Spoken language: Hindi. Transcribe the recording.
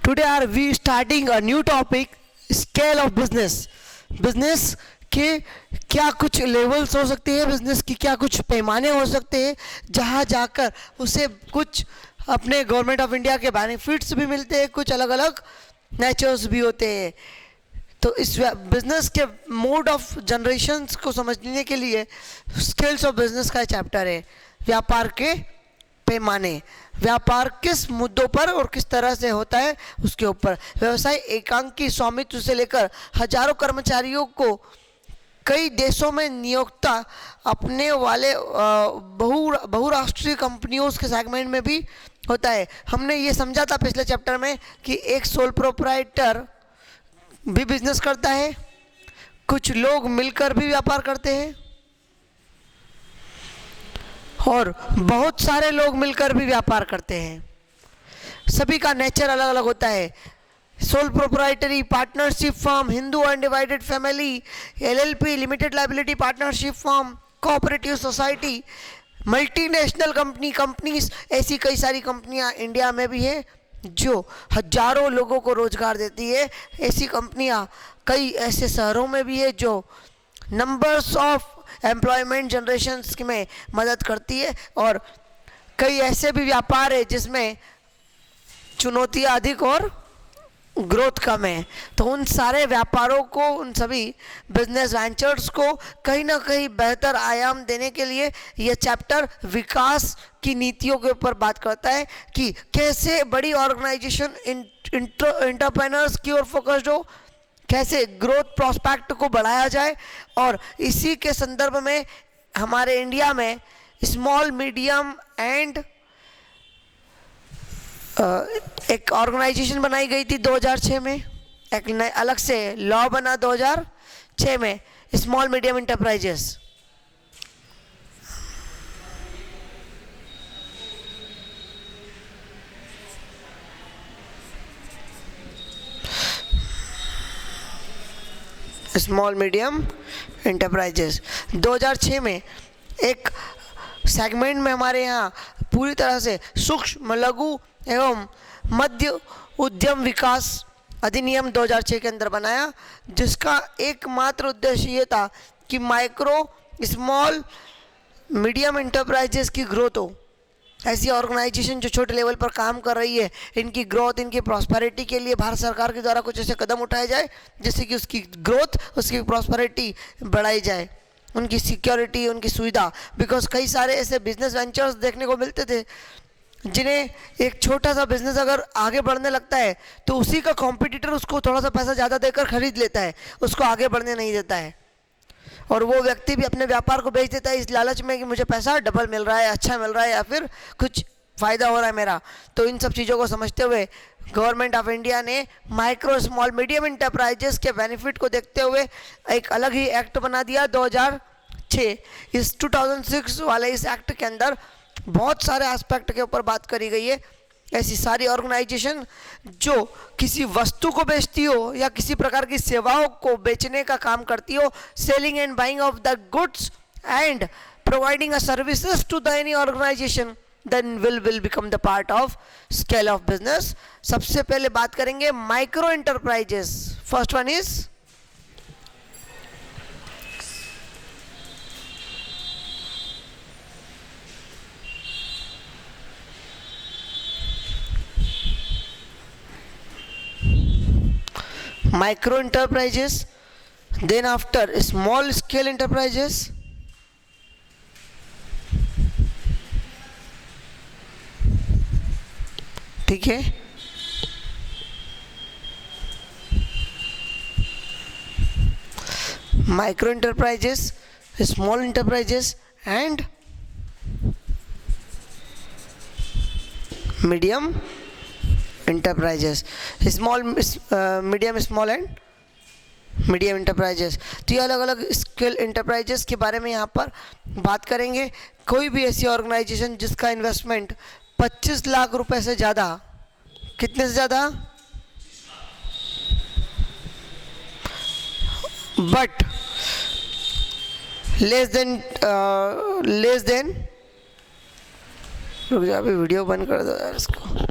Today are we starting a new topic, scale of business. Business के क्या कुछ लेवल्स हो सकते हैं, बिजनेस की क्या कुछ पैमाने हो सकते हैं जहाँ जाकर उसे कुछ अपने गवर्नमेंट ऑफ इंडिया के बेनिफिट्स भी मिलते हैं, कुछ अलग अलग नेचर्स भी होते हैं। तो इस बिजनेस के मोड ऑफ जनरेशंस को समझने के लिए स्किल्स ऑफ बिजनेस का चैप्टर है, व्यापार के पैमाने। व्यापार किस मुद्दों पर और किस तरह से होता है उसके ऊपर। व्यवसाय एकांकी स्वामित्व से लेकर हजारों कर्मचारियों को कई देशों में नियोक्ता अपने वाले बहुराष्ट्रीय कंपनियों के सेगमेंट में भी होता है। हमने ये समझा था पिछले चैप्टर में कि एक सोल प्रोप्राइटर भी बिजनेस करता है, कुछ लोग मिलकर भी व्यापार करते हैं और बहुत सारे लोग मिलकर भी व्यापार करते हैं। सभी का नेचर अलग अलग होता है। Sole proprietary, partnership firm, Hindu undivided family, LLP, limited liability partnership firm, cooperative society, multinational companies, ऐसी कई सारी कंपनियां इंडिया में भी है जो हजारों लोगों को रोजगार देती है। ऐसी कंपनियां कई ऐसे शहरों में भी है जो नंबर्स ऑफ एम्प्लॉयमेंट जनरेशंस में मदद करती है, और कई ऐसे भी व्यापार है जिसमें चुनौतियां अधिक और ग्रोथ कम है। तो उन सारे व्यापारों को, उन सभी बिजनेस वेंचर्स को कहीं ना कहीं बेहतर आयाम देने के लिए यह चैप्टर विकास की नीतियों के ऊपर बात करता है कि कैसे बड़ी ऑर्गेनाइजेशन एंटरप्रेन्योर्स की ओर फोकस्ड हो, कैसे ग्रोथ प्रोस्पेक्ट को बढ़ाया जाए। और इसी के संदर्भ में हमारे इंडिया में स्मॉल मीडियम एंड एक ऑर्गेनाइजेशन बनाई गई थी 2006 में, एक अलग से लॉ बना 2006 में, small medium enterprises. Small medium enterprises 2006 में एक सेगमेंट में हमारे यहाँ पूरी तरह से सूक्ष्म, लघु एवं मध्य उद्यम विकास अधिनियम 2006 के अंदर बनाया, जिसका एकमात्र उद्देश्य ये था कि माइक्रो स्मॉल मीडियम इंटरप्राइजेस की ग्रोथ हो। ऐसी ऑर्गेनाइजेशन जो छोटे लेवल पर काम कर रही है, इनकी ग्रोथ, इनकी प्रॉस्पेरिटी के लिए भारत सरकार के द्वारा कुछ ऐसे कदम उठाए जाए जिससे कि उसकी ग्रोथ, उसकी प्रॉस्पेरिटी बढ़ाई जाए, उनकी सिक्योरिटी, उनकी सुविधा। बिकॉज कई सारे ऐसे बिजनेस वेंचर्स देखने को मिलते थे जिन्हें एक छोटा सा बिजनेस अगर आगे बढ़ने लगता है तो उसी का कॉम्पिटिटर उसको थोड़ा सा पैसा ज़्यादा देकर खरीद लेता है, उसको आगे बढ़ने नहीं देता है, और वो व्यक्ति भी अपने व्यापार को बेच देता है इस लालच में कि मुझे पैसा डबल मिल रहा है, अच्छा मिल रहा है, या फिर कुछ फ़ायदा हो रहा है मेरा। तो इन सब चीज़ों को समझते हुए गवर्नमेंट ऑफ इंडिया ने माइक्रो स्मॉल मीडियम इंटरप्राइजेस के बेनिफिट को देखते हुए एक अलग ही एक्ट बना दिया 2006। इस 2006 वाले इस एक्ट के अंदर बहुत सारे एस्पेक्ट के ऊपर बात करी गई है। ऐसी सारी ऑर्गेनाइजेशन जो किसी वस्तु को बेचती हो या किसी प्रकार की सेवाओं को बेचने का काम करती हो, selling and buying of the goods and providing a services to the any organization, then will become the part of scale of business. सबसे पहले बात करेंगे micro enterprises. First one is micro enterprises, then after small scale enterprises, ठीक है। Micro enterprises, small enterprises and medium enterprises, small medium small and medium enterprises. तो ये अलग अलग स्किल इंटरप्राइजेस के बारे में यहाँ पर बात करेंगे। कोई भी ऐसी ऑर्गेनाइजेशन जिसका इन्वेस्टमेंट 25 लाख रुपए से ज़्यादा, कितने से ज़्यादा, बट लेस देन रुक जा, अभी वीडियो बंद कर दो यार इसको।